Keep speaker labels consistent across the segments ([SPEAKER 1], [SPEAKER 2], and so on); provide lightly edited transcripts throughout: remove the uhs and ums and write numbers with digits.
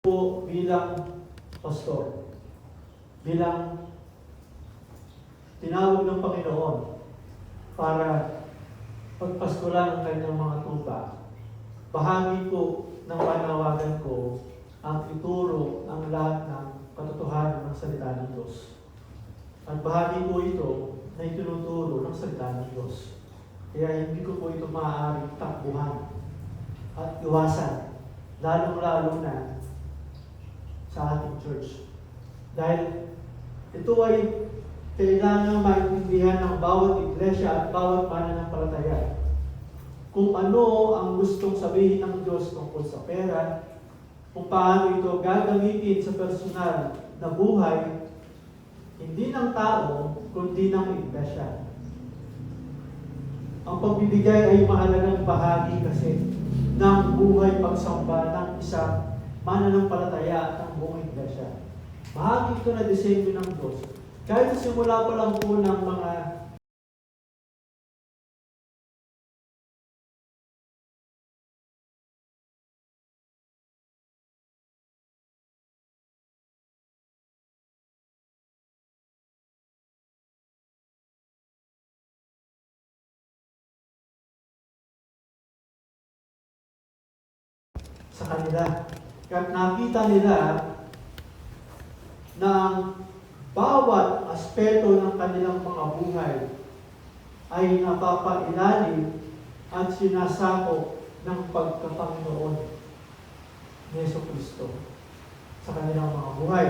[SPEAKER 1] po bilang pastor, bilang tinawag ng Panginoon para pagpastulan ang kanyang mga tupa. Bahagi po ng panawagan ko ang ituro ang lahat ng katotohanan ng salita ng Diyos. At bahagi po ito na itinuturo ng salita ng Diyos. Kaya hindi ko po ito maaaring takbuhan at iwasan, lalong-lalo na sa ating church. Dahil ito ay kailangan maintindihan ng bawat iglesia at bawat mananampalataya. Kung ano ang gustong sabihin ng Diyos tungkol sa pera, kung paano ito gagamitin sa personal na buhay, hindi ng tao, kundi ng iglesia. Ang pagbibigay ay mahalagang bahagi kasi ng buhay pagsamba ng isang mananampalataya at ng buong iglesia. Bahagi ito na disenyo ng Diyos. Kahit sa simula pa lang po ng mga sa kanila. At nakita nila na ang bawat aspeto ng kanilang mga buhay ay napapailalim at sinasakop ng pagkapanginoon ni Jesucristo sa kanilang mga buhay.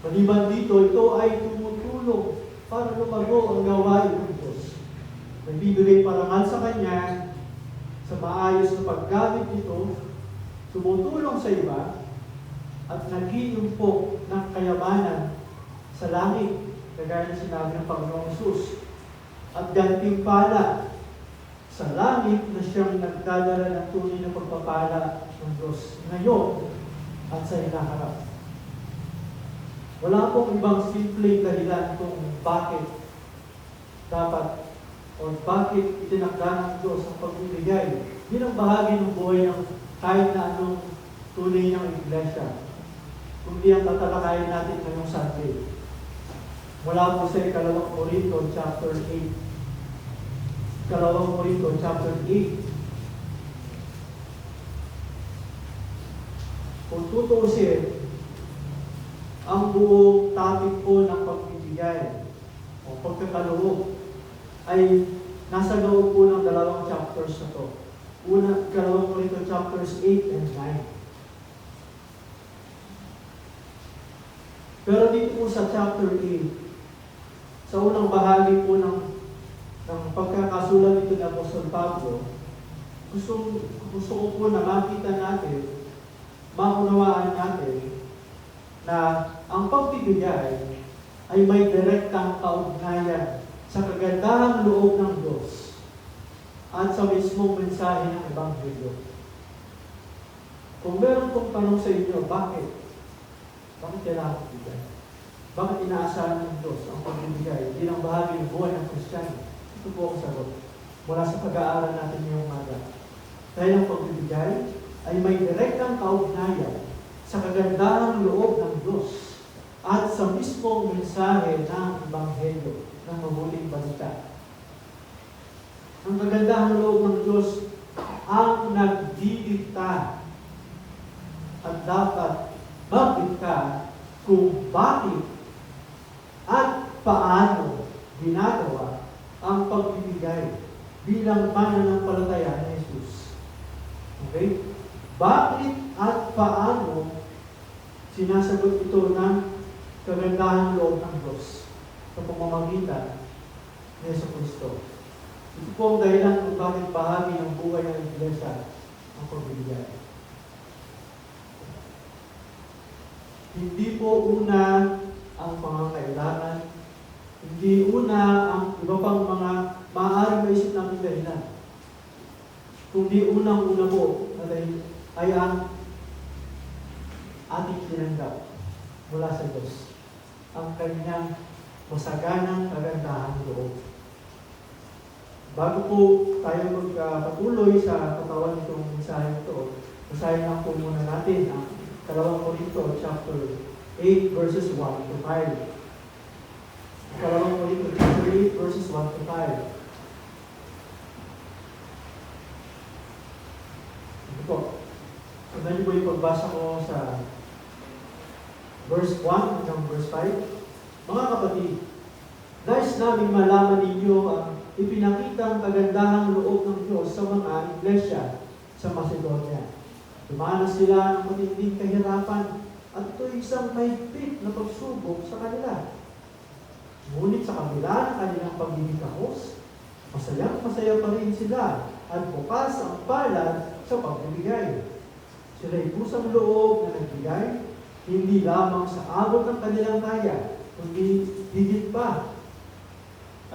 [SPEAKER 1] Maliban dito, ito ay tumutulong para lumago ang gawain ng Diyos. Nagbibigay parangal sa Kanya sa maayos na paggamit nito, tumutulong sa iba, at nag-iumpok ng kayamanan sa langit, kagaya ng sinabi ng Panginoong Hesus, at gantimpala sa langit na siyang nagdadala ng tunay na pagpapala ng Diyos ngayon at sa hinaharap. Wala pong ibang simpleng dahilan kung bakit dapat o bakit itinakda ng Diyos ang pagbibigay bilang bahagi ng buhay ng kahit na anong tunay ng iglesia. Kundi ang tatalakayin natin ngayong Sunday. Mula po sa 2 Corinto chapter 8. 2 Corinto chapter 8. Kung tutusin, ang buong topic po ng pagbibigay o pagkakaloob ay nasa loob po ng dalawang chapters na to. Una, 2 Corinto chapters 8 and 9. Pero dito po sa chapter 8, sa unang bahagi po ng pagkakasulat nito ni Apostol Pablo, gusto ko po na makita natin, maunawaan natin, na ang pagbibigay ay may direktang kaugnayan sa kagandahang loob ng Diyos at sa mismong mensahe ng Ebanghelyo. Kung meron kong tanong sa inyo, bakit kailangan magbigay? Bakit inaasahan ng Diyos ang pagbibigay bilang bahagi ng buhay ng Kristiyano? Ito po ang sagot mula sa pag-aaral natin ngayong umaga. Dahil ang pagbibigay ay may direktang kaugnayan sa kagandahang loob ng Diyos at sa mismong mensahe ng Ebanghelyo ng mabuting balita. Ang kagandahang loob ng Diyos ang nagdidikta at dapat magdikta kung bakit at paano ginagawa ang pagbibigay bilang mananampalataya ni Jesus. Okay? Bakit at paano sinasagot ito ng kagandahang loob ng Diyos sa pamamagitan ni Jesucristo? Ito po ang dahilan kung bakit bahagi ng buhay ng iglesia ang pagbibigay. Hindi po una ang pangangailangan, hindi una ang iba pang mga maaaring maisip namin dahilan. Kundi unang-una po ay ang ating tinanggap mula sa Diyos, ang kanyang masaganang kagandahang loob. Bago po tayo magpatuloy sa katawan nitong mensahe ito, Basahin lang po muna natin ang 2 Korinto chapter 8 verses 1 to 5. 2 Korinto chapter 8 verses 1 to 5. Ito po. Sundan niyo po yung pagbasa ko sa verse 1 hanggang verse 5. Mga kapatid, nais namin malaman ninyo ang ipinakitang kagandahang loob ng Diyos sa mga iglesia sa Macedonia. Dumanas sila ng matinding kahirapan at ito'y isang mahigpit na pagsubok sa kanila. Ngunit sa kabila ng kanilang pagiging kahos, masayang-masaya pa rin sila at bukas ang palad sa pagbibigay. Sila'y kusang loob na nagbigay, hindi lamang sa abot ng kanilang kaya, kundi higit pa.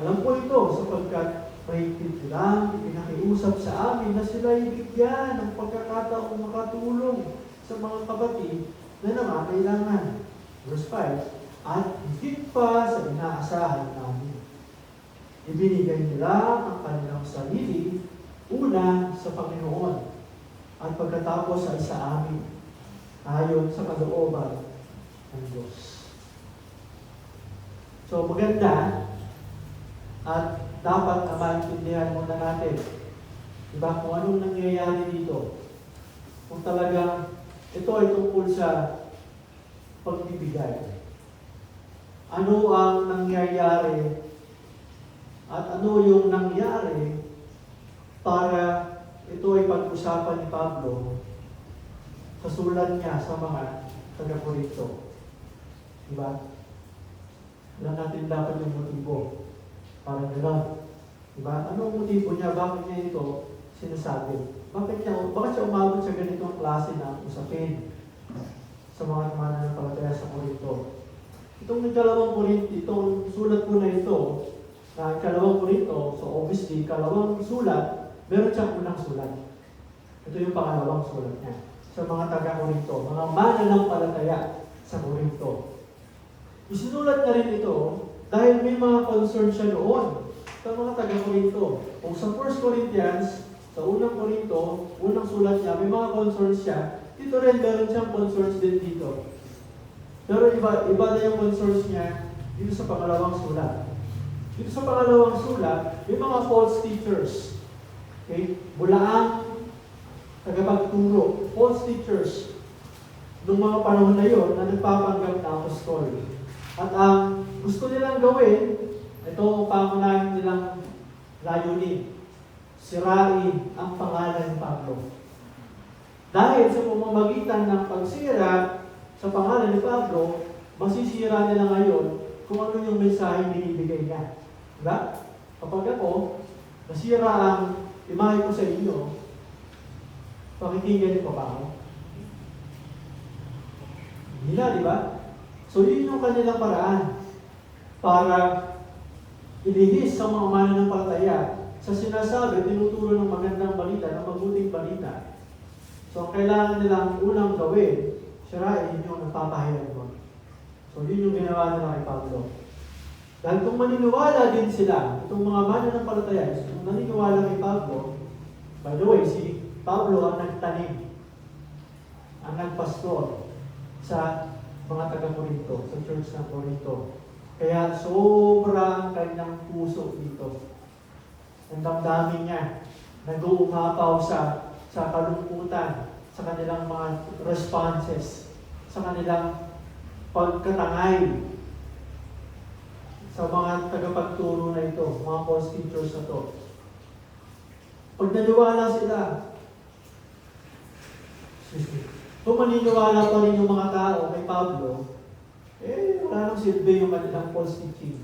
[SPEAKER 1] Alam ko ito sapagkat mahigpit lang ipinakiusap sa amin na sila'y bigyan ng pagkakataong makatulong sa mga kapatid na nangangailangan. Verse 5, at higit pa sa inaasahan namin. Ibinigay nila ang kanilang sarili una sa Panginoon at pagkatapos ay sa amin, ayon sa kalooban ng Diyos. So maganda at dapat na maintindihan muna natin, diba, kung anong nangyayari dito. Kung talagang ito ay tungkol sa pagbibigay. Ano ang nangyayari at ano yung nangyari para ito ay pag-usapan ni Pablo sa sulat niya sa mga taga-Korinto. Diba? Alam natin dapat yung motibo. Parang gano'n. Diba? Anong motibo niya? Bakit niya ito sinasabi? Bakit siya umabot sa ganitong klase ng usapin sa mga mananampalataya sa Korinto? Itong 2 Korinto, itong sulat po na ito, na 2 Korinto, so obviously, kalawang sulat, meron siyang unang sulat. Ito yung pangalawang sulat niya. Sa mga taga-Korinto, mga mananampalataya sa Korinto. Isinulat na rin ito dahil may mga concern siya noon sa mga taga-Korinto. Kung sa 1 Corinthians, sa unang Korinto, unang sulat niya, may mga concerns siya. Dito rin, meron siyang concerns din dito. Pero iba na yung concerns niya dito sa pangalawang sulat. Dito sa pangalawang sulat, may mga false teachers. Okay? Bulaang tagapagturo. False teachers. Noong mga panahon na yon na nagpapanggap na apostol. At ang gusto nilang gawin, ito ang pangunahin nilang layunin. Sirain ang pangalan ni Pablo. Dahil sa pamamagitan ng pagsira sa pangalan ni Pablo, masisira nila ngayon kung ano yung mensaheng binibigay niya. Diba? Kapag ako, nasira ang imahe ko sa inyo, pakikinggan ko pa ako. Hindi na, di ba? So yun yung kanilang paraan para ilihis sa mga mananampalataya sa sinasabi, tinuturo ng magandang balita, ng mabuting balita. So kailangan nilang unang gawin, sirain yung nagpapahilan mo. So yun yung ginawa nila kay Pablo. Dahil kung maniniwala din sila, itong mga mananampalataya, kung naniniwala kay Pablo, by the way, si Pablo ang nagtanim, ang nagpastor sa mga taga-Korinto, sa church ng Korinto. Kaya sobrang kanyang puso dito. Ang damdamin niya, nag-uumapaw sa kalungkutan, sa kanilang mga responses, sa kanilang pagkatangay sa mga tagapagturo na ito, mga false teachers na ito. Pag naniwala sila, kung maniniwala pa rin yung mga tao kay Pablo, wala nang silbi yung kanilang false teaching.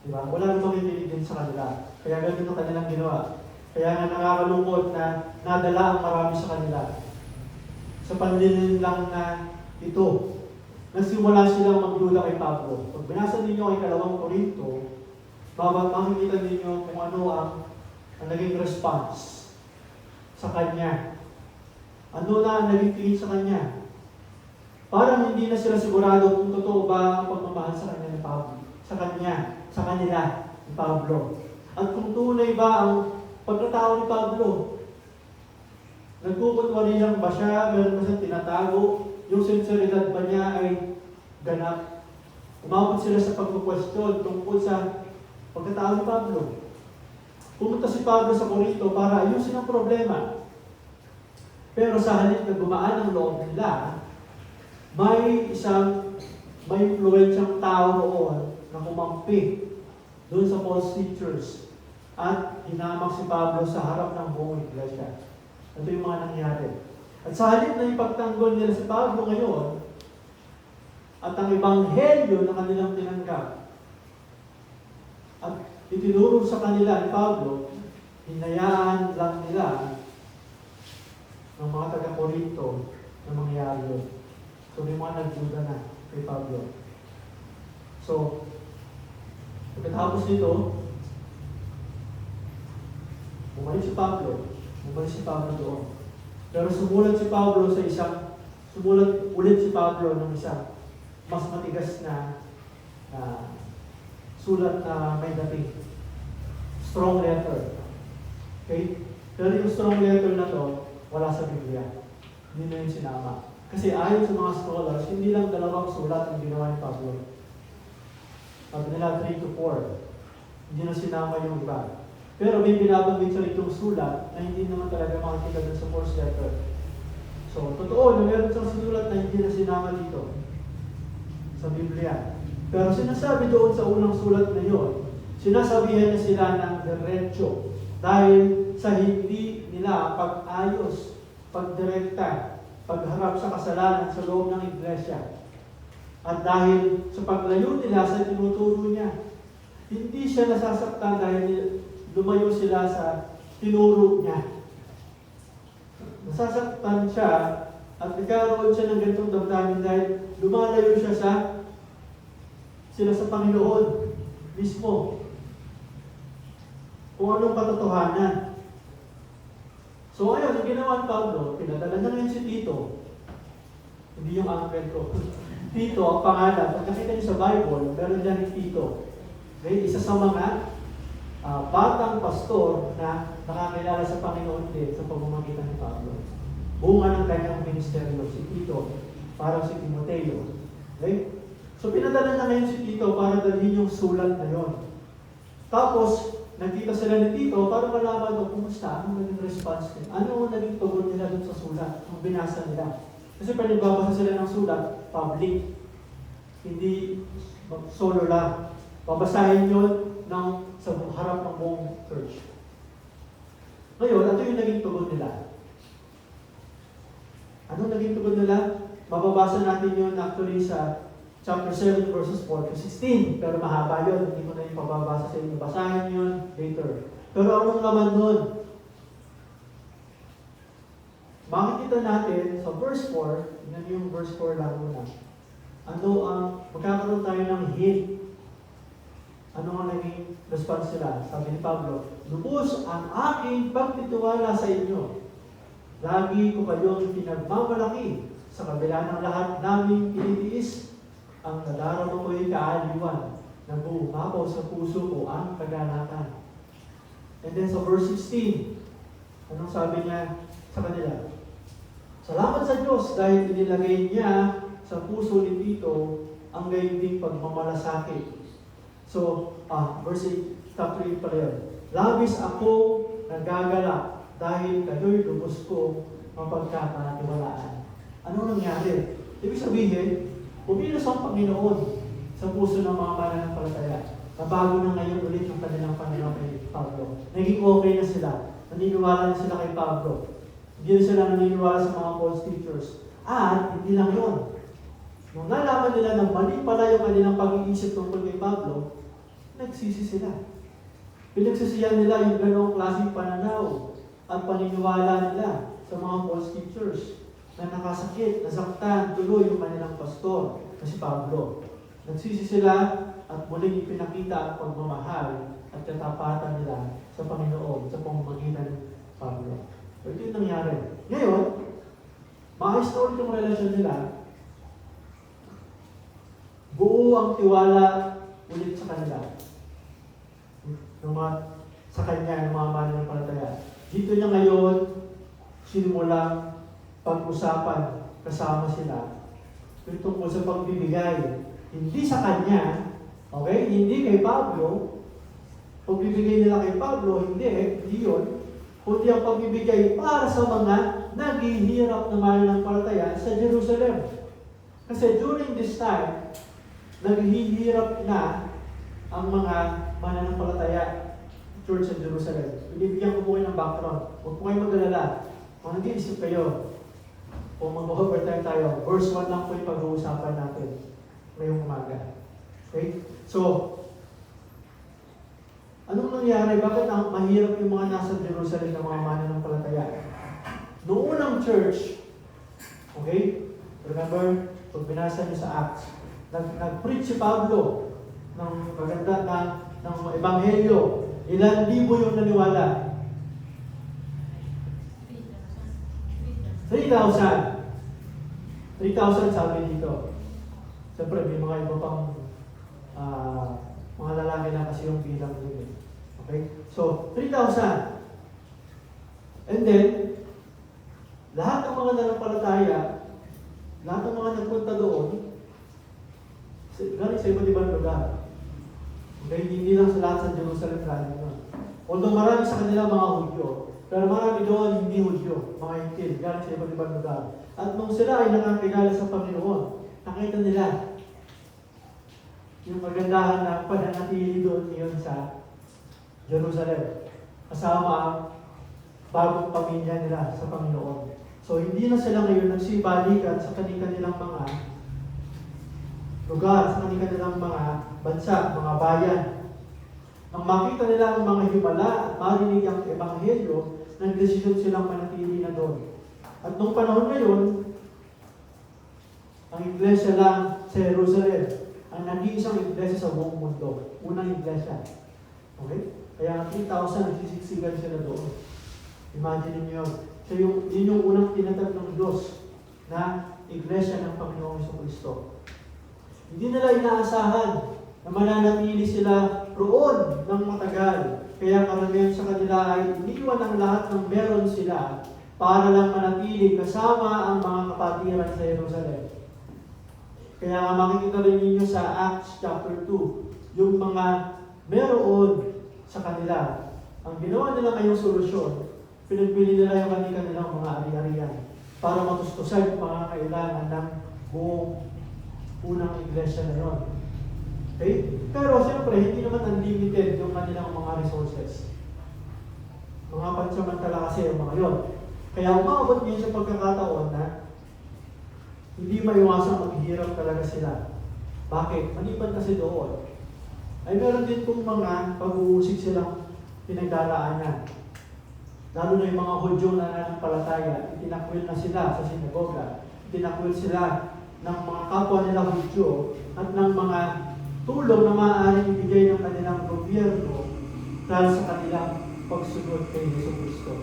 [SPEAKER 1] Diba? Wala nang makikinig din sa kanila. Kaya ganun ang kanilang ginawa. Kaya nga nakakalungkot na nadala ang marami sa kanila. Sa panlinin lang na ito, nagsimula silang magduda kay Pablo. Pag binasa ninyo kay 2 Korinto, makikita ninyo kung ano ang naging response sa kanya. Ano na ang naging tingin sa kanya. Parang hindi na sila sigurado kung totoo ba ang pagmamahal sa kanya ni Pablo. Sa kanila ni Pablo. At kung tunay ba ang pagkatao ni Pablo. Nagkukunwari lang ba siya? Meron ba siyang tinatago? Yung sinseridad ba niya ay ganap? Umabot sila sa pagkukwestiyon tungkol sa pagkatao ni Pablo. Pumunta si Pablo sa Corinto para ayusin ang problema. Pero sa halip na gumaan ang loob nila, may influensyang tao roon na kumampi doon sa false teachers at hinamak si Pablo sa harap ng buong iglesia. Ito yung mga nangyari. At sa halip na ipagtanggol nila si Pablo ngayon at ang ebanghelyo na kanilang tinanggap at itinuro sa kanila ni Pablo, hinayaan lang nila ng mga taga-Corinto na mangyari yun. So, may mga nagduda na kay Pablo. So, pagkatapos nito, bumalik si Pablo doon. Pero sumulat ulit si Pablo ng isang mas matigas na sulat na may dating. Strong letter. Okay? Pero yung strong letter na to, wala sa Biblia. Hindi na yung sinama. Kasi ayon sa mga scholars, hindi lang dalawang sulat ang ginawa ni Pablo. Sabi nila 3 to 4. Hindi na sinama yung iba. Pero may binabanggit sa itong sulat na hindi naman talaga makikita dun sa first letter. So, totoo na meron siyang sinulat na hindi na sinama dito sa Biblia. Pero sinasabi doon sa unang sulat na yun, sinasabihan niya sila ng diretso dahil sa hindi nila pag-ayos, pagdirekta, pagharap sa kasalanan sa loob ng iglesia. At dahil sa paglayo nila sa tinuturo niya, hindi siya nasasaktan dahil lumayo sila sa tinuro niya. Nasasaktan siya at nagkaroon siya ng ganitong damdamin dahil lumalayo siya sila sa Panginoon mismo. Kung anong katotohanan. So ngayon, ang ginawa ni Pablo, pinadala na ngayon si Tito. Hindi yung uncle ko. Tito, ang pangalan. Pag nakita niyo sa Bible, meron dyan yung Tito. Okay? Isa sa mga batang pastor na nakakilala sa Panginoon din sa pamamagitan ni Pablo. Bunga ng kanyang ministeryo, si Tito, parang si Timoteo. Okay? So pinadala na ngayon si Tito para dalhin yung sulat na yon. Tapos, nagkita sila ni Tito para malaman o kumusta, anong naging response nila, ano naging tugon nila dun sa sulat, ang binasa nila. Kasi pag nagbabasa sila ng sulat, public. Hindi solo lang. Babasahin yun sa harap ng buong church. Ngayon, ito yung naging tugon nila. Ano naging tugon nila? Mababasa natin yun actually sa chapter 7 verses 4 to 16. Pero mahaba yun. Hindi ko na yung pababasa sa inyo. Basahin yun later. Pero anong laman nun? Makikita natin sa verse 4, yun yung verse 4 lang muna. Magkakaroon tayo ng hint. Ano ang naging response nila? Sabi ni Pablo, lubos ang aking pagtitiwala sa inyo. Lagi ko kayong pinagmamalaki sa kabila ng lahat naming pinitiis. Ang nadarama ko'y kaaliwan na bumapaw sa puso ko ang kagalatan. And then sa verse 16, anong sabi niya sa kanila? Salamat sa Diyos dahil inilagay niya sa puso ni Tito ang gayon ding pagmamalasakit. So, verse 8, chapter 8 pala yun. Labis ako nagagalak dahil kayo'y lubos ko mapagkakatiwalaan. Ano nangyari? Ibig sabihin, umilos ang Panginoon sa puso ng mga mananampalataya. Nabago na ngayon ulit yung kanilang pananaw kay Pablo. Naging okay na sila. Naniniwala na sila kay Pablo. Hindi na sila naniniwala sa mga false teachers. At hindi lang yun. Nung nalaman nila na mali pala yung kanilang pag-iisip tungkol kay Pablo, nagsisi sila. Pinagsisiyan nila yung ganong klaseng pananaw at paniniwala nila sa mga false teachers na nakasakit, nasaktan, tuloy yung kanilang pastor na si Pablo. Nagsisi sila at muling ipinakita ang pagmamahal at katapatan nila sa Panginoon sa pamamagitan ni Pablo. So, ito yung nangyari. Ngayon, maayos na ulit yung relasyon nila. Buo ang tiwala ulit sa kanila. Sa kanya, ng mga mananampalataya. Dito niya ngayon, sinimulang pag-usapan kasama sila yung tungkol sa pagbibigay. Hindi sa kanya, okay? Hindi kay Pablo. Pagbibigay nila kay Pablo, hindi yun. Kundi ang pagbibigay para sa mga naghihirap na mananampalataya sa Jerusalem. Kasi during this time, naghihirap na ang mga mananampalataya church sa Jerusalem. Binibigyan ko po kayo ng background. Huwag po kayo mag-alala. Kung nag-iisip kayo, kung mag-overtime tayo, verse 1 lang po yung pag-uusapan natin ngayong umaga. Okay? So, anong nangyari? Bakit mahirap yung mga nasa Jerusalem na mga mananampalataya? Noong unang church, okay? Remember, pag binasa niyo sa Acts, nag-preach si Pablo ng maganda ng ebanghelyo. Ilan libo yung naniwala? 3,000. 3,000 sabi dito. Siyempre, may mga iba pang mga lalaki na kasi yung bilang dun. Okay? So, 3,000. And then, lahat ng mga nanampalataya, lahat ng mga nagpunta doon, galing sa iba't ibang lugar. Okay? Hindi lang sa lahat sa Jerusalem galing doon. Although marami sa kanila mga Hudyo, pero marami doon hindi Hudyo, mga Hintil, galing sa iba't ibang lugar. At nung sila ay nakakilala sa Panginoon, nakita nila yung magandahan na pananatili doon ngayon sa Jerusalem. Kasama ang bagong pamilya nila sa Panginoon. So hindi na sila ngayon nagsibalikan sa kanilang mga lugar, sa kanilang mga bansa, mga bayan. Nang makita nila ang mga himala at marinig ang ebanghelyo, nagdesisyon silang manatili na doon. At nung panahon ngayon, ang iglesia lang sa Jerusalem, ang nag-iisang iglesia sa buong mundo. Unang iglesia. Okay? Kaya 3,000 nagsisiksikan sila doon. Imagine niyo yun. So yun yung unang tinatag ng Diyos na iglesia ng Panginoong Jesucristo. Hindi nila inaasahan na mananatili sila roon ng matagal. Kaya karamihan sa kanila ay iniwan ang lahat ng meron sila para lang manatili kasama ang mga kapatiran sa Jerusalem. Kaya nga makikita rin ninyo sa Acts chapter 2, yung mga meron sa kanila. Ang ginawa nila ngayong solusyon, pinagpili nila yung kanilang mga ari-arian para matustusan yung mga kailangan ng buong unang iglesia na yun. Okay? Pero siyempre, hindi naman unlimited yung kanilang mga resources. Mga pansamantala kasi yung mga yun. Kaya umabot niya sa pagkakataon na hindi maiwasang maghihirap talaga sila. Bakit? Maliban kasi doon, ay meron din kung mga pag-uusig silang pinagdaraanan. Lalo na yung mga Hudyo na nanampalataya, itinakwil na sila sa sinagoga, itinakwil sila ng mga kapwa nila Hudyo at ng mga tulong na maaaring ibigay ng kanilang gobyerno dahil sa kanilang pagsunod kay Jesucristo.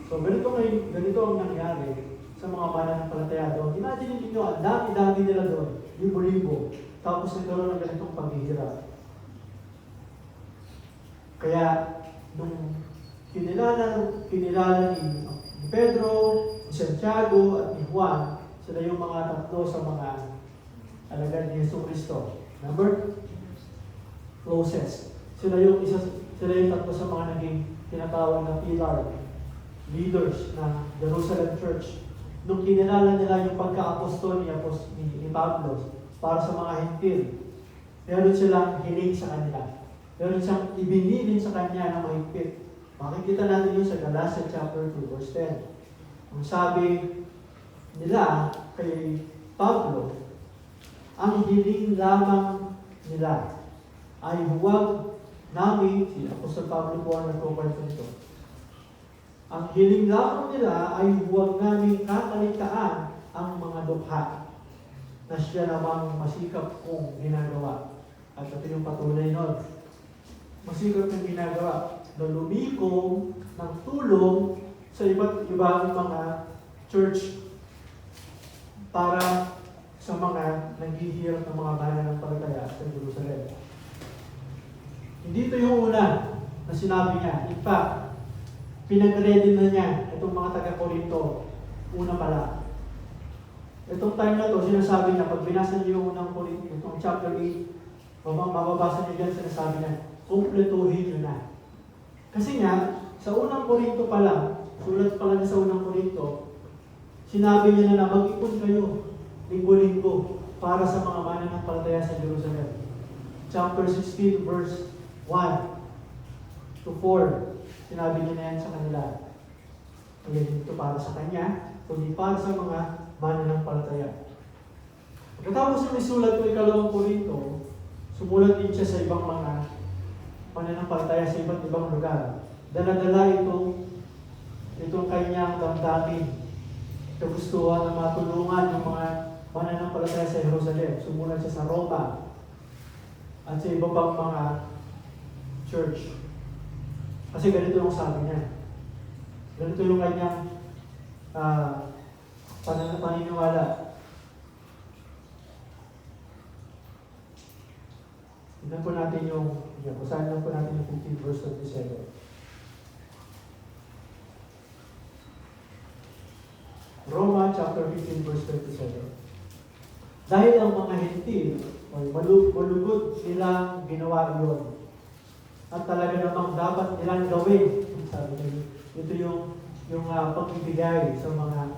[SPEAKER 1] So ganito ang nangyari sa mga mananampalataya doon. Imagine niyo, ang dami-dami nila doon, libo-libo, tapos nagkaroon ng ganitong paghihirap. Kaya, nung kinilala ni Pedro, ni Santiago, at ni Juan, sila yung mga tatlo sa mga alagad ni Jesucristo. Number? Closest. Sila yung tatlo sa mga naging tinatawag na pillar, leaders ng Jerusalem Church. Nung kinilala nila yung pagka-apostol ni Pablo para sa mga Hintil, meron silang hiling sa kanila. Meron siyang ibinilin sa kanya na mahigpit. Makikita natin yun sa Galatians chapter 2, verse 10. Ang sabi nila kay Pablo, ang hiling lamang nila ay huwag namin, si Apostol Pablo po ang nagkukwento nito, ang hiling lamang nila ay huwag namin kakalitaan ang mga dukha na siya namang masikap kong ginagawa. At ito yung patunay nun. Masikap kong ginagawa na lumikom ng tulong sa iba't ibang mga church para sa mga naghihirap ng mga mananampalataya sa Jerusalem. Hindi ito yung una na sinabi niya. In fact, pinag-ready na niya itong mga taga-Korinto. Una pala. Itong time na to, sinasabi niya, pag binasa niyo yung unang Korinto, itong chapter 8, mababasa niyo dyan, sinasabi niya, kumpletuhin niyo na. Kasi nga, sa unang Korinto pa lang, sulat pa lang sa unang Korinto, sinabi niya na mag-ipon kayo, linggo-linggo, para sa mga mananampalataya sa Jerusalem. Chapter 16, verse 1 to 4. Sinabi niya na yan sa kanila. Hindi ito para sa kanya, kundi para sa mga mananampalataya. Pagkatapos ng isulat ko ikalawang Korinto, sumulat din siya sa ibang mga mananampalataya sa iba't ibang lugar. Dala-dala itong kanyang damdamin. Kagustuhan na matulungan ng mga mananampalataya sa Jerusalem. Sumulat siya sa Roma at sa iba pang mga church. Kasi ganito yung sabi niya. Ganito yung kanyang paniniwala. Tignan po natin basahin lang po natin yung 15 verse 27. Roma chapter 15 verse 27. Dahil ang mga hentil, malugod nilang ginawa iyon. At talaga namang dapat nilang gawin. Sabi niya, ito yung pagbibigay sa mga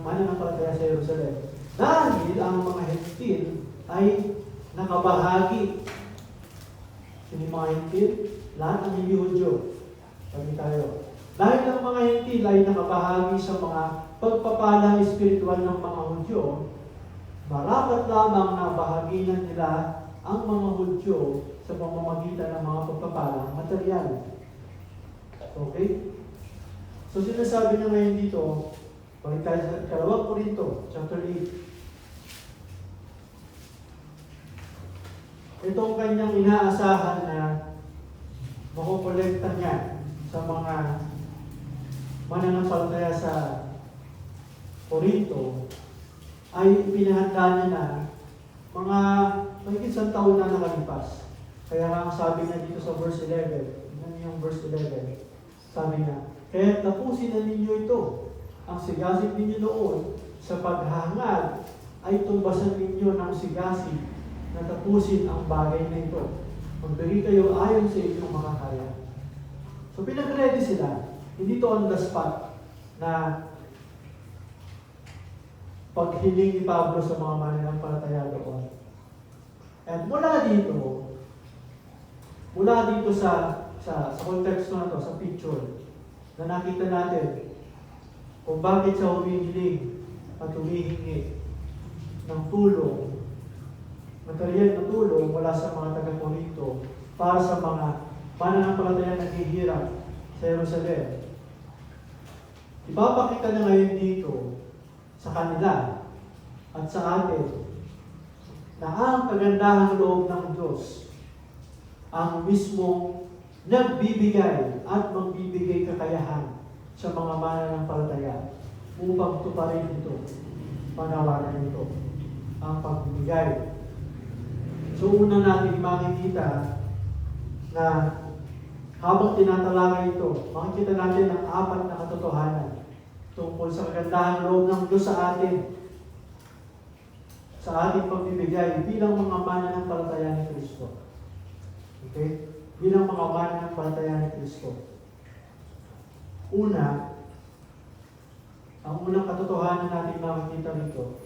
[SPEAKER 1] mananampalataya sa Jerusalem. Dahil ang mga hentil ay nakabahagi. Sino yung mga hentil? Lahat ng hindi Hudyo. Sabi tayo. Dahil ang mga hentil ay nakabahagi sa mga pagpapalang espiritual ng mga Hudyo, marapat lamang na bahaginan nila ang mga Hudyo sa pamamagitan ng mga pagpapalang material. Okay? So sinasabi niya ngayon dito, balik tayo sa ikalawang Korinto, chapter 8. Itong kanyang inaasahan na makukolekta niya sa mga mananampalataya sa Korinto ay pinahanda niya na mga mahigit isang taon na nakalipas. Kaya nga sabi niya dito sa verse 11, yun yung verse 11, sabi niya, kaya tapusin na ninyo ito. Ang sigasig ninyo noon sa paghahangad ay tumbasan ninyo ng sigasig na tapusin ang bagay na ito. Magbigay kayo ayon sa inyong makakaya. So pinag-ready sila. Hindi to on the spot na paghiling ni Pablo sa mga mananampalataya doon. And mula dito sa konteksto na to, sa picture, na nakita natin kung bakit siya humihiling at humihingi ng tulong, material na tulong mula sa mga taga-Korinto para sa mga mananampalataya na naghihirap sa Jerusalem. Ipapakita na ngayon dito sa kanila at sa atin na ang kagandahang loob ng Diyos ang mismong nagbibigay at magbibigay kakayahan sa mga mananampalataya upang tuparin ito, panawagan ito, ang pagbibigay. So una natin makikita na habang tinatalakay ito, makikita natin ang 4 na katotohanan tungkol sa kagandahang loob ng Diyos sa atin, sa ating pagbibigay bilang mga mananampalataya ni Kristo. Okay? Bilang mga mananampalataya ni Kristo. Una, ang unang katotohanan natin makikita rito,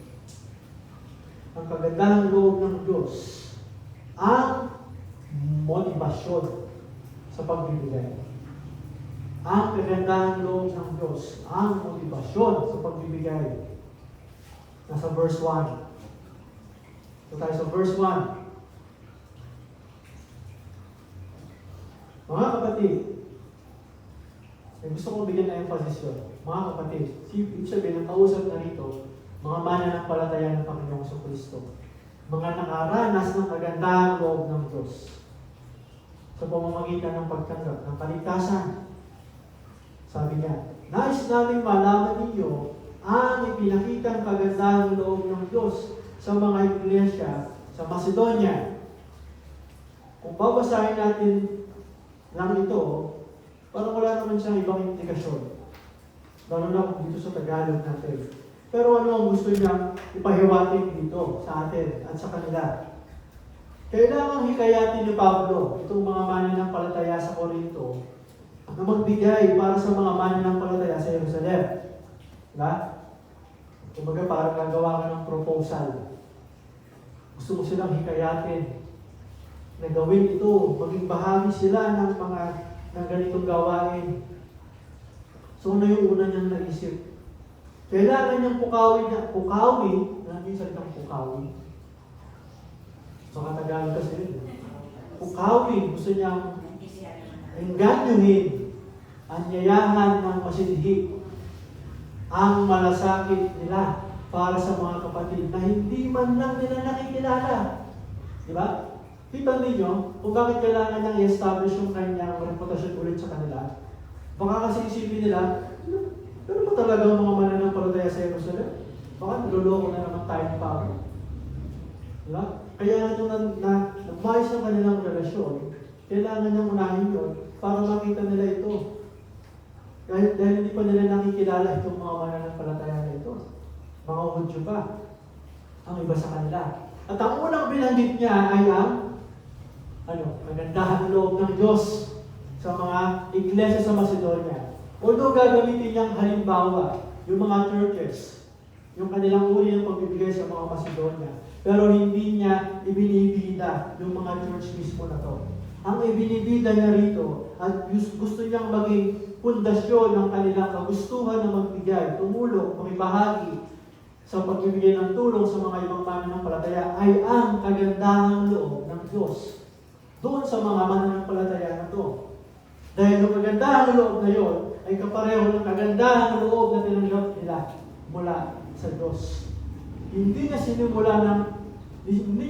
[SPEAKER 1] ang kagandahang loob ng Diyos, ang motivasyon sa pagbibigay. Ang kagandahang loob ng Diyos, ang motivasyon sa pagbibigay. Nasa verse 1. So tayo sa verse 1. Mga kapatid, gusto kong bigyan na emphasis yun. Mga kapatid, ibig sabihin, ang kausap na rito, mga mananampalataya ng Panginoong Kristo. Mga nakaranas ng kagandahang loob ng Diyos sa pamamagitan ng pagtanggap ng kaligtasan. Sabi niya, nais namin malaman ninyo ang ipinakitang kagandahang loob ng Diyos sa mga iglesia sa Macedonia. Kung babasahin natin lang ito, Parang wala naman siyang ibang implikasyon. Lalo na kung dito sa Tagalog natin. Pero ano ang gusto niya ipahiwatig dito sa atin at sa kanila? Kailangang hikayatin ni Pablo itong mga mananampalataya sa Corinto na magbigay para sa mga mananampalataya sa Jerusalem. Diba? Kumbaga parang gagawa ka ng proposal. Gusto mo silang hikayatin na gawin ito, maging bahagi sila ng ganitong gawain. So ano yung una niyang naisip? Kailangan niyang pukawi, natin salitang pukawi. Mga Tagalog kasi yun. Pukawi, gusto niyang enganyuhin, anyayahan ng masinhi ang malasakit nila para sa mga kapatid na hindi man lang nila nakikilala. Diba? Kita ninyo kung bakit kailangan niyang i-establish yung kanyang reputasyon ulit sa kanila. Baka kasi isipin nila, pero ba talaga ang mga mananampalataya sa Jerusalem? Baka niloloko na naman tayo ng Pablo. Diba? Kaya ito na nagmayos ng kanilang relasyon, kailangan niyang unahin yun para makita nila ito. Dahil hindi pa nila nakikilala itong mga mananampalataya na ito. Mga Hudyo pa. Ang iba sa kanila. At ang unang binanggit niya ay ang magandahang loob ng Diyos sa mga iglesia sa Macedonia. Although gagamitin niyang halimbawa yung mga churches, yung kanilang uri ng pagbibigay sa mga Macedonia, pero hindi niya ibinibida yung mga church mismo na to. Ang ibinibida niya rito at gusto niyang maging pundasyon ng kanilang kagustuhan na magbigay, tumulong, makibahagi sa pagbibigay ng tulong sa mga ibang mananampalataya ay ang kagandahang loob ng Diyos doon sa mga mananampalataya na to. Dahil yung kagandahang loob na yon ay kapareho ng kagandahang loob na tinanggap nila mula sa Diyos. Hindi niya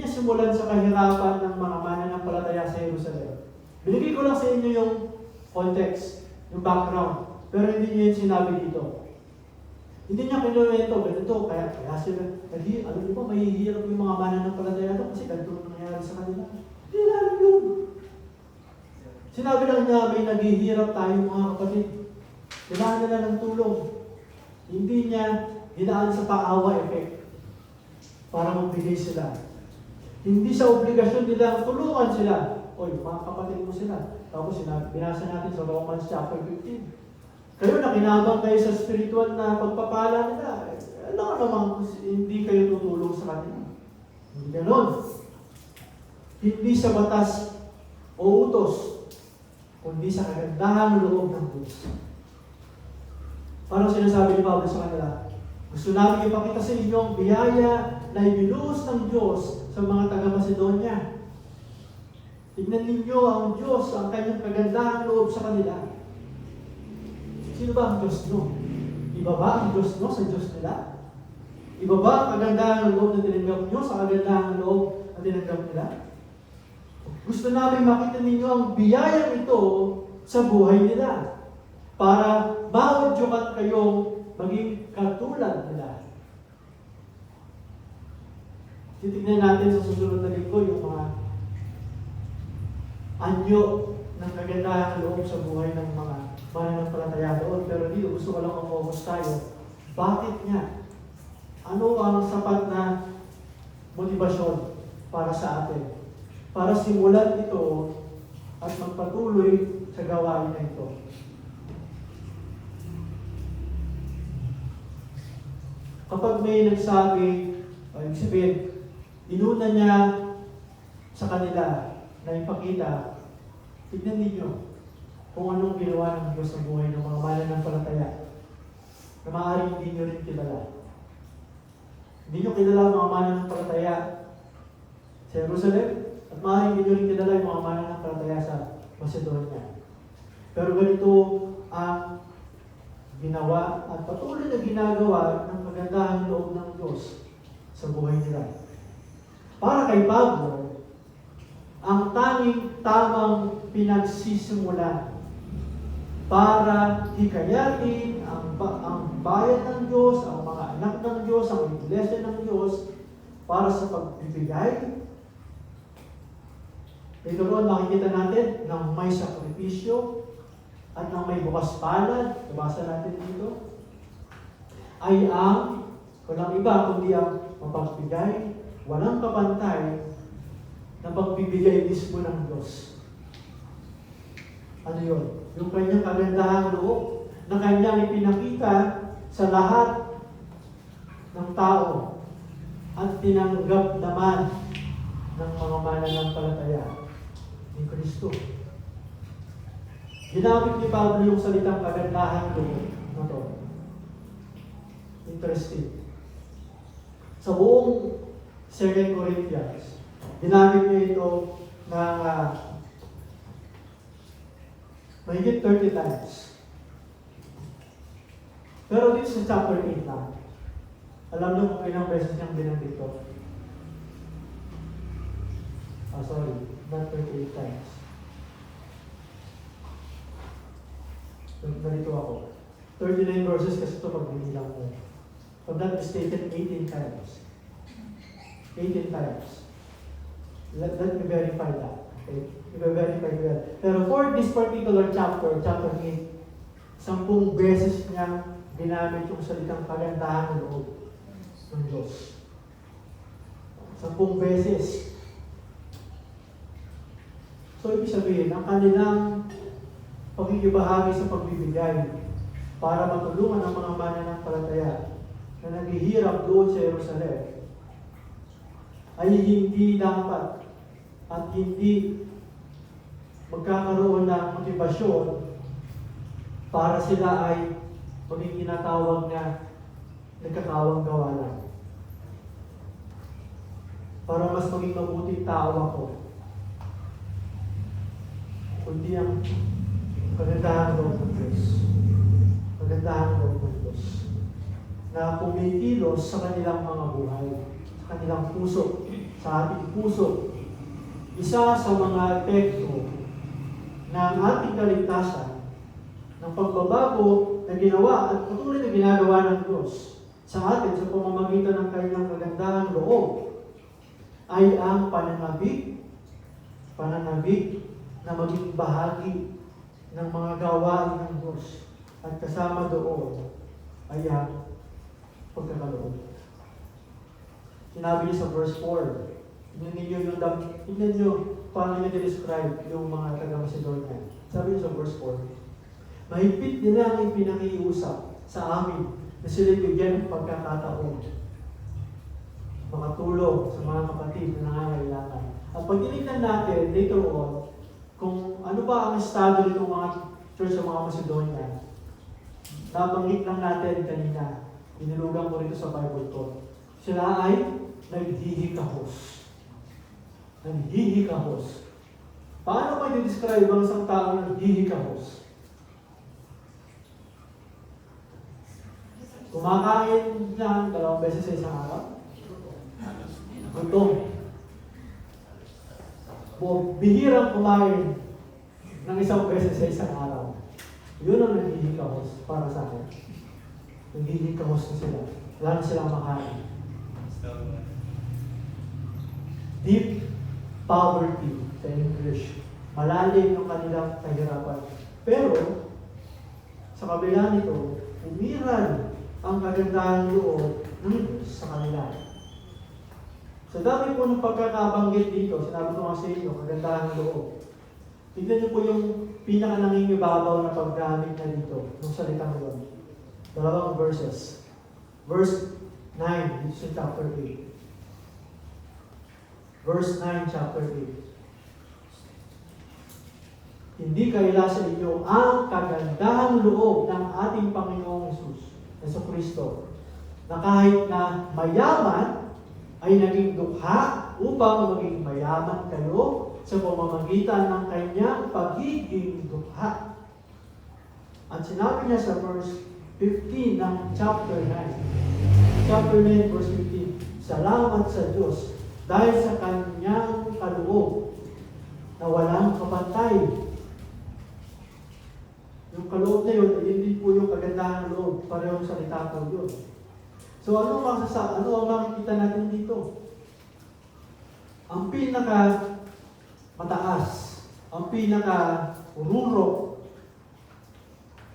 [SPEAKER 1] simulan sa kahirapan ng mga mananampalataya sa Jerusalem. Binigay ko lang sa inyo yung context, yung background, pero hindi niya yung sinabi dito. Hindi niya kinuwento, ganito, kaya sila, alam niyo ba, mahihirap yung mga mananampalataya doon kasi ganito nangyayari sa kanila. Hindi alam yun. Sinabi lang niya, may naghihirap tayo mga kapatid. Kailangan nila ng tulong. Hindi niya dinaan sa paawa effect para magbigay sila. Hindi sa obligasyon nila tulungan sila. Oy, mga kapatid mo sila. Tapos binasa natin sa Romans chapter 15. Kayo nakinabang kayo sa spiritual na pagpapala nila. Alam naman, hindi kayo tutulong sa kanila. Hindi ganon. Hindi sa batas o utos, kundi sa kagandahang loob ng Diyos. Parang sinasabi ni Pablo sa kanila, gusto namin ipakita sa inyo ang biyaya na ibinuhos ng Diyos sa mga taga-Macedonia. Tignan ninyo ang Diyos, ang kanyang kagandahang loob sa kanila. Sino ba ang Diyos no? Iba ba ang Diyos no sa Diyos nila? Iba ba ang kagandahang loob na tinanggap nyo sa kagandahang loob na tinanggap nila? Gusto namin makita ninyo ang biyayang ito sa buhay nila para maudyukan kayong maging katulad nila. Titignan natin sa susunod na linggo yung mga anyo ng kagandahang loob sa buhay ng mga mananampalataya doon. Pero dito gusto ko lang mag-focus tayo. Bakit nga? Ano ang sapat na motivasyon para sa atin? Para simulan ito at magpatuloy sa gawain na ito. Kapag may nagsabi, ibig sabihin, inuna niya sa kanila na ipakita, tignan ninyo kung anong ginawa ng Diyos sa buhay ng mga mananampalataya na maaaring hindi nyo rin kilala. Hindi nyo kilala ang mga mananampalataya sa Jerusalem at maaaring hindi nyo rin kilala yung mga mananampalataya sa Macedonia. Pero ganito ang ginawa at patuloy na ginagawa ng kagandahang loob ng Diyos sa buhay nila. Para kay Pablo, ang tanging tamang pinagsisimulan para hikayatin ang bayan ng Diyos, ang mga anak ng Diyos, ang iglesia ng Diyos para sa pagbibigay. Ito roon makikita natin ng may sakripisyo, at ng may bukas palad, nabasa natin dito, ay ang walang iba kundi ang mapagbigay, walang kapantay na pagbibigay mismo ng Diyos. Ano yun? Yung kanyang kagandahang loob na kanyang ipinakita sa lahat ng tao at tinanggap naman ng mga mananampalataya ni Kristo. Ginamit ni Pablo yung salitang kagandahang loob na to. Interesting. Sa buong 2 Corinthians, ginamit niya ito ng mahigit 30 times. Pero dito sa chapter 8 na, alam niyo kung ilang beses niyang binanggit ito? Not 38 times. Ganito ako. 39 verses kasi ito pag binilang mo. If not mistaken, 18 times. 18 times. Let me verify that. Okay? I-verify ko yan. Pero for this particular chapter 8, 10 beses niya ginamit yung salitang kagandahan ng loob ng Diyos. 10 beses. So, ibig sabihin, ang kanilang pagkikibahagi sa pagbibigay para matulungan ang mga mananampalataya na naghihirap doon sa Jerusalem ay hindi dapat at hindi magkakaroon ng motibasyon para sila ay maging tinatawag na nagkakawang gawa lang. Para mas maging mabuting tao ako. Kundi ang kagandahan loob ng Diyos. Kagandahan loob ng Diyos. Na kumikilos sa kanilang mga buhay, sa kanilang puso, sa ating puso. Isa sa mga epekto ng ating kaligtasan, ng pagbabago na ginawa at patuloy na ginagawa ng Diyos sa atin sa pamamagitan ng kanyang kagandahang loob ay ang pananabik na maging bahagi ng mga gawain ng Diyos at kasama doon ay ang pagkakaloob. Sinabi niya sa verse 4, tignan niyo paano niya describe yung mga taga-Macedonia. Sabi niya sa verse 4, mahigpit nila ang ipinakiusap sa amin na sila bigyan ng pagkakataon makatulong sa mga kapatid na nangangailangan. At pag tinignan natin later on, kung ano ba ang estado nitong mga church sa mga Macedonia, nabanggit lang natin kanina, inilugang ko rito sa Bible ko. Sila ay naghihikahos. Naghihikahos. Paano ba i-describe ang isang tao na naghihikahos? Kumakain lang 2 beses sa isang araw? Gutom. Bihirang kumain ng 1 beses sa isang araw. Yun ang naghihikahos para sa akin. Naghihikahos na sila. Wala na silang makain. Deep poverty sa English. Malalim yung kanilang kahirapan. Pero, sa kabila nito, umiral ang kagandahan loob ng Diyos sa kanila. Sa dami po ng pagkakabanggit dito, sinabi ko nga sa inyo, kagandahan loob. Tignan niyo po yung pinaka-nangingibabaw na paggamit na dito, ng salitang loob. 2 verses. Verse 9, dito sa chapter 8. Verse 9, chapter 8. Hindi kaila sa inyo ang kagandahang loob ng ating Panginoong Jesucristo, na kahit na mayaman, ay naging dukha upang maging mayaman kayo sa pamamagitan ng kanyang pagiging dukha. At sinabi niya sa verse 15 ng chapter 9. Chapter 9, verse 15. Salamat sa Diyos dahil sa kanyang kaloob na walang kapantay. Yung kaloob na yun, hindi po yung kagandahan ng loob. Parehong salita po yun. So ano ang makikita natin dito? Ang pinaka mataas, ang pinaka ruro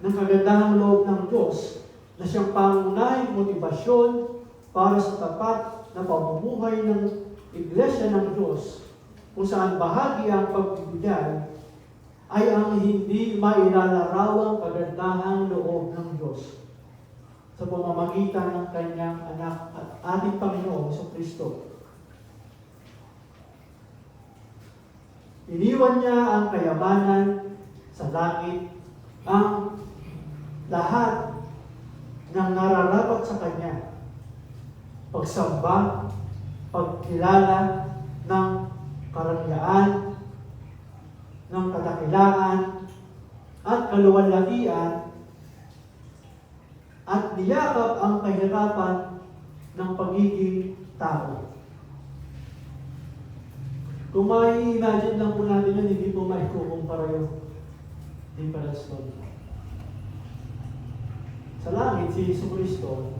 [SPEAKER 1] ng kagandahang loob ng Diyos na siyang pangunahing motibasyon para sa tapat na pamumuhay ng Iglesia ng Diyos, kung saan bahagi ang pagbibigay ay ang hindi mailalarawang kagandahang loob ng Diyos sa pamamagitan ng kanyang anak at ating Panginoong Kristo. Iniwan niya ang kayamanan sa langit, ang lahat ng nararapat sa kanya, pagsamba, pagkilala ng karangyaan, ng kadakilaan, at kaluwalhatian, at niyakap ang kahirapan ng pagiging tao. Kung mai-imagine lang po natin yun, hindi po maikukumpara yung difference nun. Sa langit, si Jesucristo,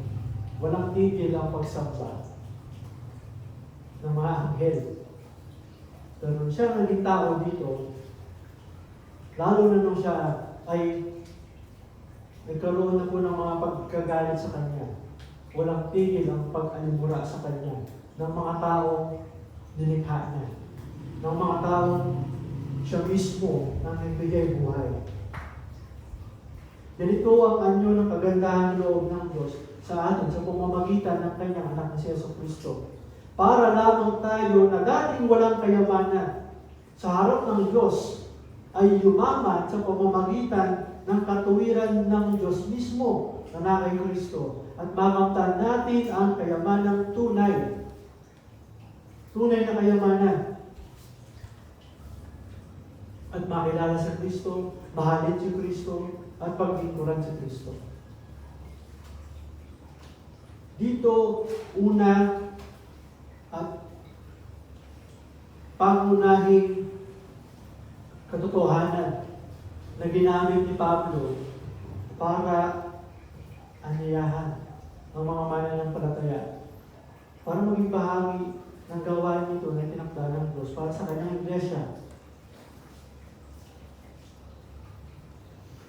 [SPEAKER 1] walang tigil ang pagsamba ng mga anghel. Pero nung siya naging tao dito, lalo na nung siya ay nagkaroon na po ng mga pagkagalit sa kanya, walang tigil ang pag-alimura sa kanya ng mga taong nilikha niya, ng mga taong siya mismo ang nagbigay buhay. Ganito ang anyo ng kagandahan loob ng Diyos sa atin sa pamamagitan ng kanyang anak na si Jesucristo. Para lamang tayo na dating walang kayamanan sa harap ng Diyos ay yumaman sa pamamagitan ng katuwiran ng Diyos mismo na kay Kristo at makamtan natin ang kayamanang tunay. Tunay na kayamanan. At makilala sa Kristo, mahalin si Kristo, at paglingkuran si Kristo. Dito, una at pangunahing katotohanan na ginamit ni Pablo para anyayahan ang mga mananampalataya, para maging bahagi ng gawain nito na tinakda ng Diyos para sa kanyang iglesia.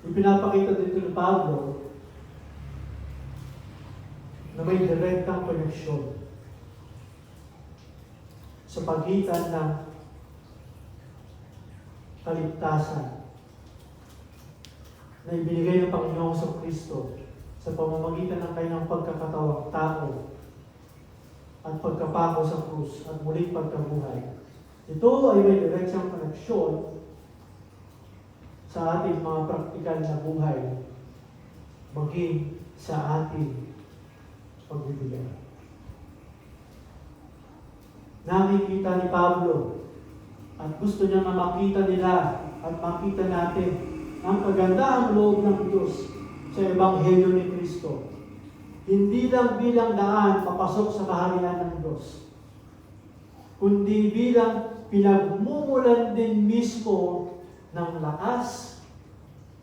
[SPEAKER 1] Ipinapakita dito ni Pablo na may direktang koneksyon sa pagitan ng kaligtasan na ibinigay ng Panginoong Kristo sa pamamagitan ng kanyang pagkakatawang tao at pagkapako sa krus at muling pagkabuhay. Ito ay may direktang koneksyon sa ating mga praktikal na buhay, maging sa ating pagbibigay. Nakikita ni Pablo at gusto niya na makita nila at makita natin ang kagandahang loob ng Diyos sa Ebanghelyo ni Kristo. Hindi lang bilang daan papasok sa kaharian ng Diyos, kundi bilang pinagmumulan din mismo ng lakas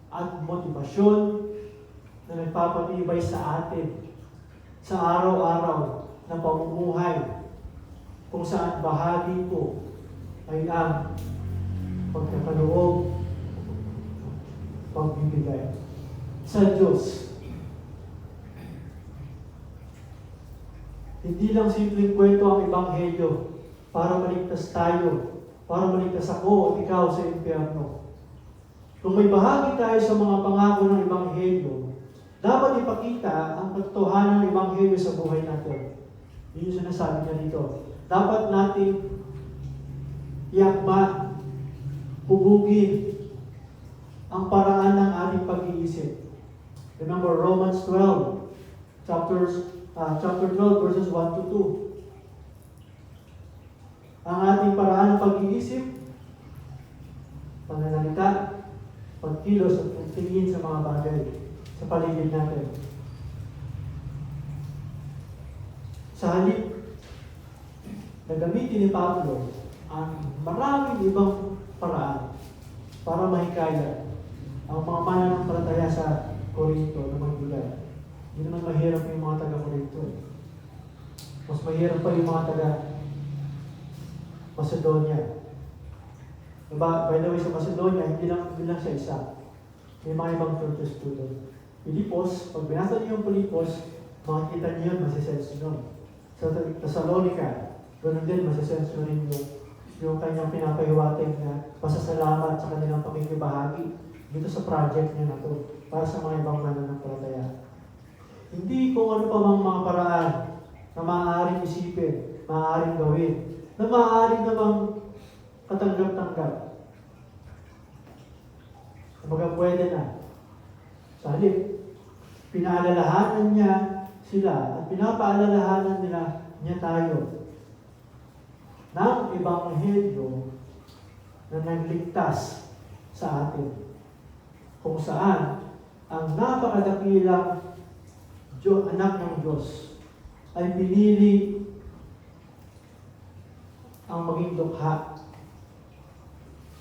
[SPEAKER 1] at motibasyon na nagpapatibay sa atin sa araw-araw na pamumuhay, kung saan bahagi ko ay ang pagkakaloob, pagbibigay sa Diyos. Hindi lang simpleng kwento ang Ebanghelyo para maligtas tayo, para maligtas ako at ikaw sa impyerno. Kung may bahagi tayo sa mga pangako ng Ebanghelyo, dapat ipakita ang katotohanan ng Ebanghelyo sa buhay natin. Yun yung sinasabi niya dito. Dapat natin iakbat, hubugin ang paraan ng ating pag-iisip. Remember Romans 12, chapter 12 verses 1 to 2. Ang ating paraan ng pag-iisip, pananalita, pagkilos at pagtingin sa mga bagay sa paligid natin. Sa halip na gamitin ni Pablo ang maraming ibang paraan para mahikayat ang mga mananampalataya sa Korinto na magbigay. Hindi naman mahirap yung mga taga-Korinto. Mas mahirap pa yung mga taga-Macedonia. By the way, sa Macedonia, hindi lang siya isa. May mga ibang churches po doon. Pilipos, pag binasa niyo yung Pilipos, makikita niyo yun, masisense nyo. Sa Thessalonica, ganoon din, masisense nyo rin yung kanyang pinapahiwatig na pasasalamat sa kanilang pakikibahagi dito sa project niya na to para sa mga ibang mananampalataya. Hindi kung ano pa mang mga paraan na maaaring isipin, maaaring gawin, na maaaring namang katanggap-tanggap. Kumbaga pwede na. Sa halip, pinaalalahanan niya sila at pinapaalalahanan niya tayo ng ebanghelyo na nagligtas sa atin. Kung saan ang napakadakilang anak ng Diyos ay pinili ang maging dukha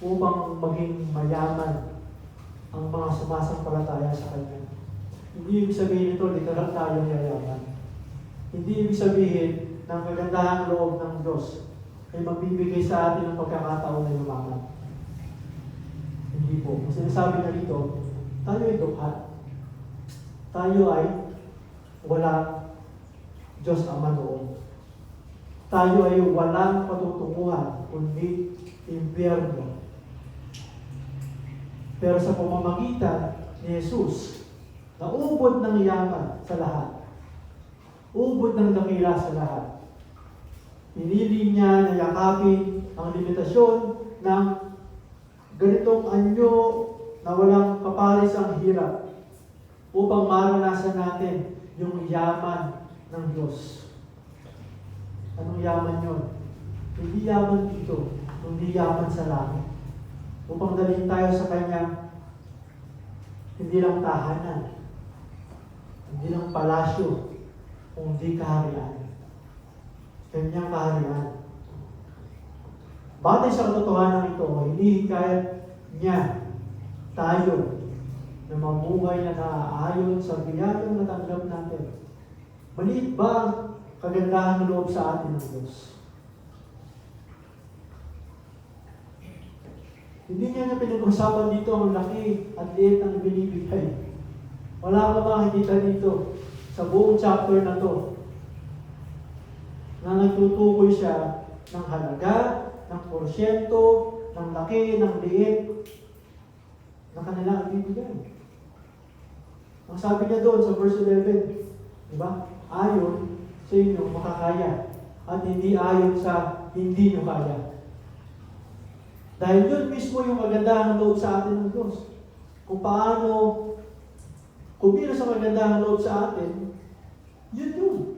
[SPEAKER 1] upang maging mayaman ang mga sumasampalataya sa Kanya. Hindi ibig sabihin ito, literal tayong yayaman. Hindi ibig sabihin na ang kagandahang loob ng Diyos ay magbibigay sa atin ng pagkakataon na yumaman. Hindi po. Ang sinasabi na dito, tayo ay dukha. Tayo ay walang Diyos Ama noon. Tayo ay walang patutunguhan, kundi impyerno. Pero sa pamamagitan ni Jesus, naubod ng yaman sa lahat. Ubod ng dakila sa lahat. Pinili niya na yakapin ang limitasyon ng ganitong anyo na walang kaparis ang hirap upang maranasan natin yung yaman ng Diyos. Anong yaman yun? Hindi yaman dito, kundi yaman sa langit. Upang dalhin tayo sa Kanya, hindi lang tahanan, hindi lang palasyo, kundi kaharian. Kanyang kaharian. Batay sa katotohanan ito, hinihikayat niya tayo na mamuhay na naaayon sa biyayang natanggap natin. Maliit ba ang kagandahang loob sa atin ng Diyos? Hindi niya na pinag-usapan dito ang laki at liit ng binibigay. Wala ka makikita dito sa buong chapter na to na nagtutukoy siya ng halaga, ng porsyento, ng laki, ng liit na kanilang ibibigay. Ang sabi niya doon sa verse 11, di ba? Ayon sa inyo makakaya at hindi ayon sa hindi nyo kaya. Dahil yun mismo yung kagandahan loob sa atin ng Diyos. Kung paano kumilos ang kagandahan loob sa atin, yun.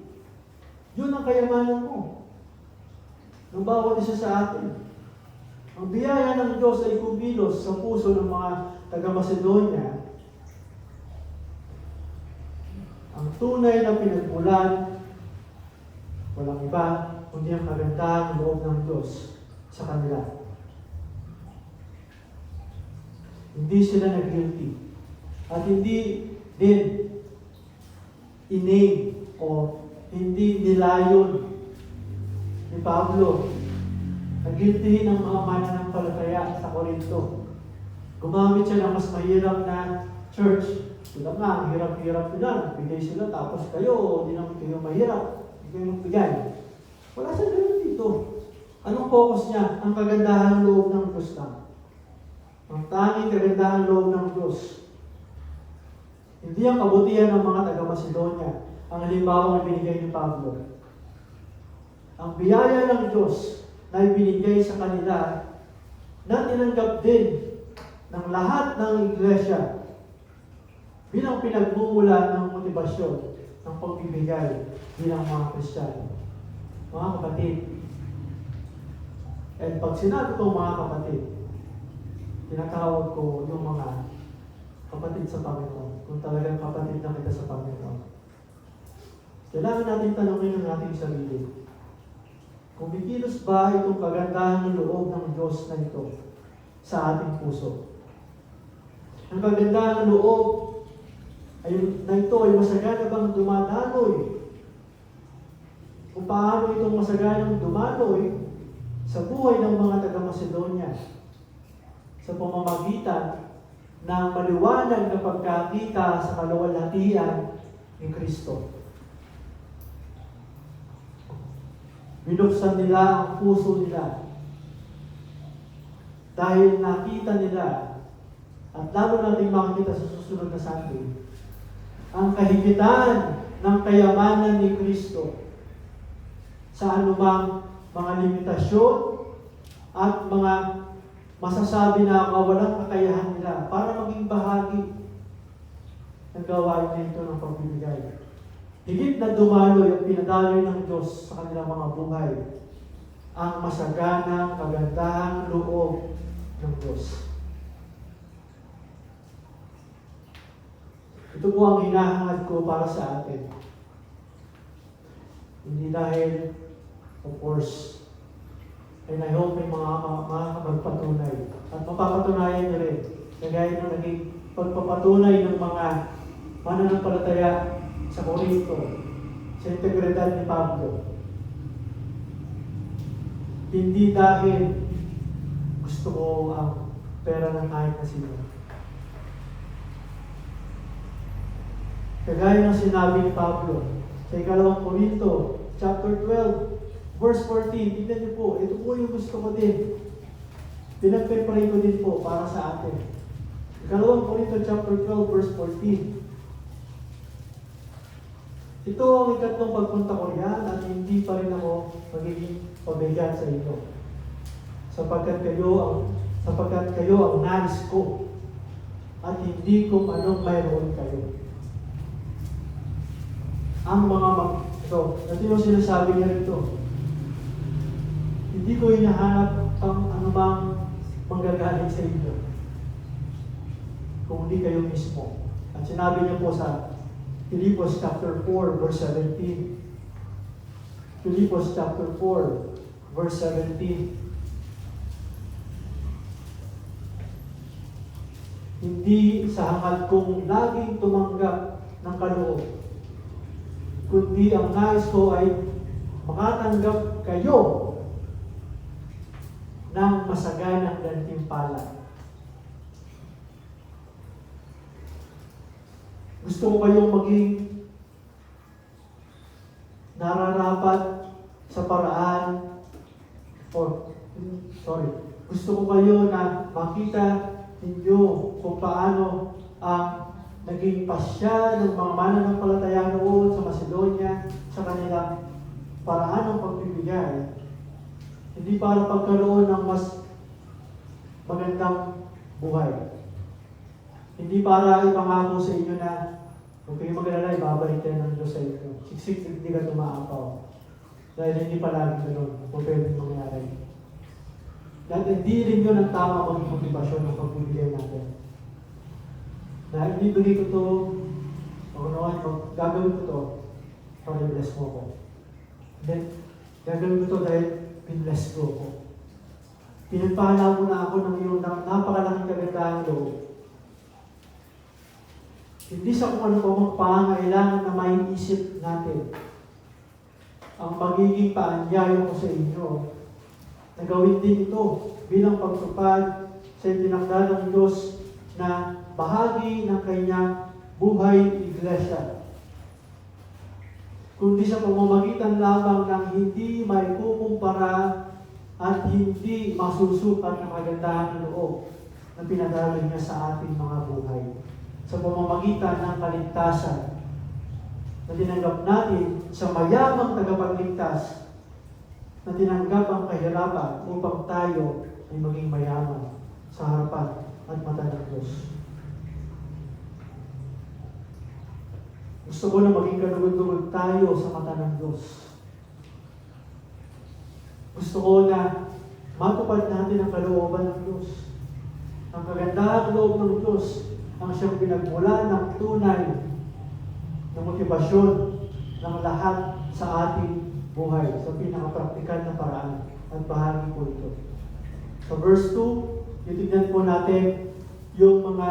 [SPEAKER 1] Yun ang kayamanan mo. Ng bawat isa sa atin. Ang biyaya ng Diyos ay kumilos sa puso ng mga taga-Macedonia. Ang tunay na pinagmulan, walang iba, kundi ang kagandahan loob ng Diyos sa kanila. Hindi sila nag-guilty. At hindi din iname o hindi nilayon ni Pablo na guiltyhin ang mga mananampalataya sa Corinto. Gumamit siya ng mas mahirap na church. Sila nga, ang hirap-hirap nila. Bigay sila, tapos kayo, hindi naman kayo mahirap. Hindi kayo magbigay. Wala siya ganun dito. Anong focus niya? Ang kagandahan loob ng Diyos lang. Ang tanging kagandahan loob ng Diyos. Hindi ang kabutihan ng mga taga-Macedonia ang halimbawa na binigay ni Pablo. Ang biyaya ng Diyos na ibinigay sa kanila na tinanggap din ng lahat ng iglesia bilang pinagmumula ng motibasyon ng pagbibigay bilang mga Kristiyano. Mga kapatid, at pag sinabi ko mga kapatid, tinatawag ko yung mga kapatid sa Panginoon, kung talagang kapatid na kita sa Panginoon. Kailangan natin tanongin ang ating sarili. Kung bikilos ba itong kagandahan ng loob ng Diyos na ito sa ating puso? Ang kagandahan ng loob na ito ay masagana bang dumadaloy? Kung paano itong masaganang dumaloy sa buhay ng mga taga-Macedonia sa pamamagitan ng maliwanag na pagkakita sa kaluwalhatian ni Kristo. Binuksan nila ang puso nila dahil nakita nila, at lalo natin makikita sa susunod na Sunday, ang kahigitan ng kayamanan ni Kristo sa anumang mga limitasyon at mga masasabi na walang kakayahan nila para maging bahagi ng gawain nito ng pagbibigay. Higit na dumaloy at pinadaloy ng Diyos sa kanilang mga buhay ang masaganang kagandahang loob ng Diyos. Ito po ang hinahangad ko para sa atin. Hindi dahil, of course, and I hope may mga makakapagpatunay. At mapapatunayan niyo rin, kagaya ng naging pagpapatunay ng mga mananampalataya sa Korinto, sa integridad ni Pablo. Hindi dahil gusto ko ang pera ng kahit na sino. Kagaya ng sinabi ni Pablo sa 2 Korinto, chapter 12, verse 14, tignan niyo po, ito po yung gusto ko din. Pinagpe-pray ko din po para sa atin. 2 Korinto chapter 12, verse 14. Ito ang ikatlong pagpunta ko riyan at hindi pa rin ako magiging pabigat sa inyo. Sapagkat kayo ang nais ko at hindi kung anong mayroon kayo. Ito yung sinasabi niya rito. Hindi ko hinahanap ang anumang manggagaling sa inyo, kung hindi kayo mismo. At sinabi niya po sa Philippians chapter 4, verse 17. Philippians chapter 4, verse 17. Hindi sa hangad kong laging tumanggap ng kaloob, kundi ang nais ko ay makatanggap kayo ng masaganang gantimpala. Gusto ko kayong maging nararapat sa paraan, gusto ko kayo na makita ninyo kung paano ang naging pasya ng mga mananampalataya noon sa Macedonia sa kanilang paraan ng pagbibigay. Hindi para pagkaroon ng mas magandang buhay. Hindi para ipangako sa inyo na kung kayo mag-alala, ibabalik tayo ng Diyos sa inyo. Siksik, hindi ka tumaapaw. Dahil hindi palagi ganoon kung pwedeng mangyari. Dahil hindi rin yun ang tama maging motivasyon ng pagbibigay natin. Dahil ibibigay ko ito, gagawin ko ito para i-bless mo ko. Then, gagawin ko ito dahil pinless ko ko. Pinagpahalaw mo na ako ng iyong napakalaking kagandahang loob. Hindi sa kung ano pa magpangailangan na maiisip natin. Ang magiging paanyaya ko sa inyo na gawin din ito bilang pagtupad sa tinakda ng Diyos na bahagi ng kanyang buhay iglesia. Kundi sa pamamagitan lamang ng hindi may kukumpara at hindi masusukat ng kagandahan ng loob na pinadala niya sa ating mga buhay. Sa pamamagitan ng kaligtasan na tinanggap natin sa mayamang tagapagligtas na tinanggap ang kahirapan upang tayo ay maging mayaman sa harapan at mata ng Diyos. Gusto ko na maging kanugod-nugod tayo sa mata ng Diyos. Gusto ko na matupad natin ang kalooban ng Diyos. Ang kagandahang loob ng Diyos ang siyang pinagmula ng tunay na motibasyon ng lahat sa ating buhay sa pinakapraktikal na paraan at bahagi po ito. Sa verse 2, titignan po natin yung mga